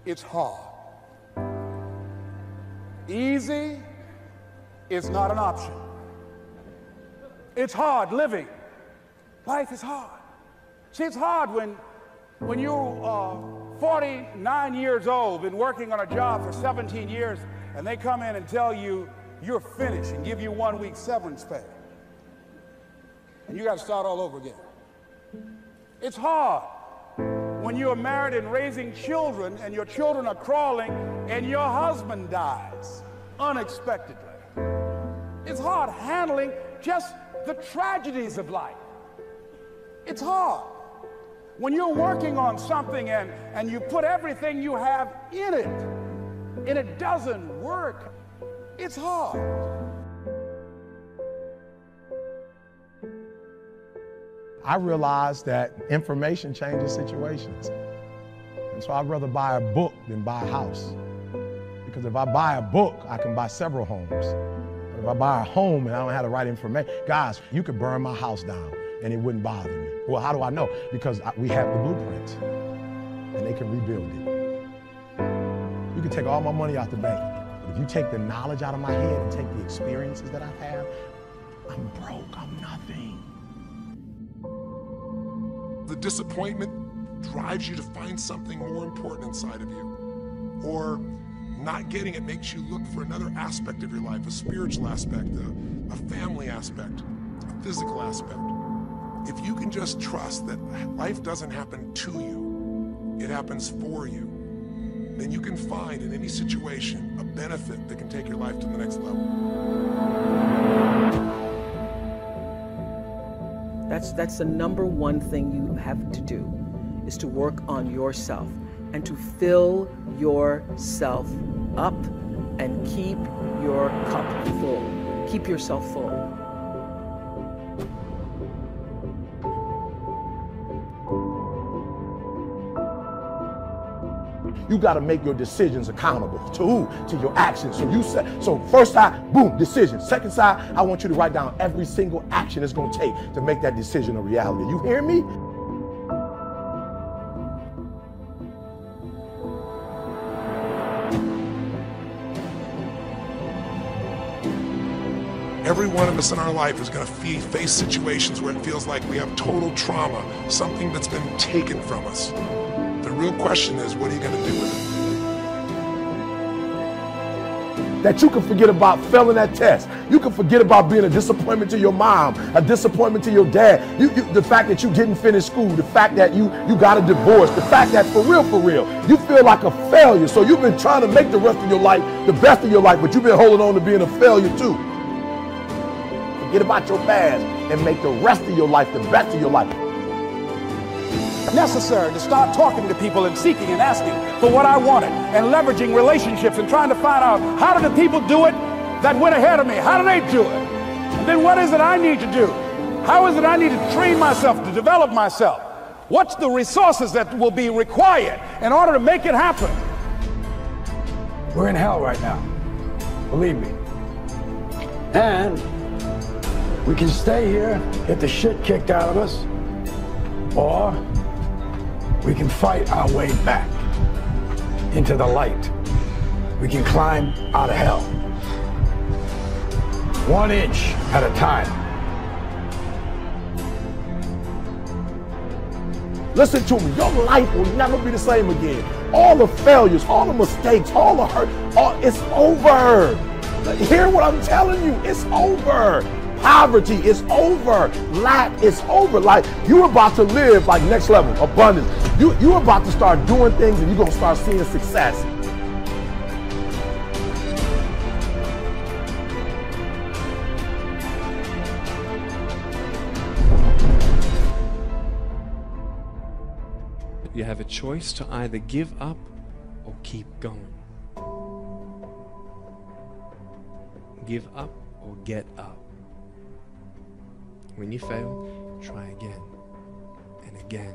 it's hard. Easy is not an option. It's hard living. Life is hard. See, it's hard when you're 49 years old, been working on a job for 17 years, and they come in and tell you you're finished and give you 1 week severance pay. And you got to start all over again. It's hard when you're married and raising children and your children are crawling and your husband dies unexpectedly. It's hard handling just the tragedies of life. It's hard when you're working on something and you put everything you have in it and it doesn't work. It's hard. I realized that information changes situations. And so I'd rather buy a book than buy a house. Because if I buy a book, I can buy several homes. But if I buy a home and I don't have the right information, guys, you could burn my house down and it wouldn't bother me. Well, how do I know? Because we have the blueprint and they can rebuild it. You can take all my money out the bank. But if you take the knowledge out of my head and take the experiences that I've had, I'm broke, I'm nothing. The disappointment drives you to find something more important inside of you. Or not getting it makes you look for another aspect of your life, a spiritual aspect, a family aspect, a physical aspect. If you can just trust that life doesn't happen to you, it happens for you, then you can find in any situation a benefit that can take your life to the next level. That's the number one thing you have to do, is to work on yourself and to fill yourself up and keep your cup full. Keep yourself full. You got to make your decisions accountable. To who? To your actions. So first side, boom, decision. Second side, I want you to write down every single action it's going to take to make that decision a reality. You hear me? Every one of us in our life is going to face situations where it feels like we have total trauma, something that's been taken from us. The real question is, what are you going to do with it? That you can forget about failing that test. You can forget about being a disappointment to your mom, a disappointment to your dad. The fact that you didn't finish school, the fact that you got a divorce, the fact that for real, you feel like a failure. So you've been trying to make the rest of your life the best of your life, but you've been holding on to being a failure too. Forget about your past and make the rest of your life the best of your life. Necessary to start talking to people and seeking and asking for what I wanted and leveraging relationships and trying to find out, how do the people do it that went ahead of me? How do they do it? And then what is it I need to do? How is it I need to train myself, to develop myself? What's the resources that will be required in order to make it happen? We're in hell right now, believe me. And we can stay here, get the shit kicked out of us, or we can fight our way back into the light. We can climb out of hell, 1 inch at a time. Listen to me, your life will never be the same again. All the failures, all the mistakes, all the hurt, it's over. Hear what I'm telling you, it's over. Poverty is over. Lack is over. Like, you're about to live like next level, abundance. You're about to start doing things and you're going to start seeing success. You have a choice to either give up or keep going. Give up or get up. When you fail, try again and again.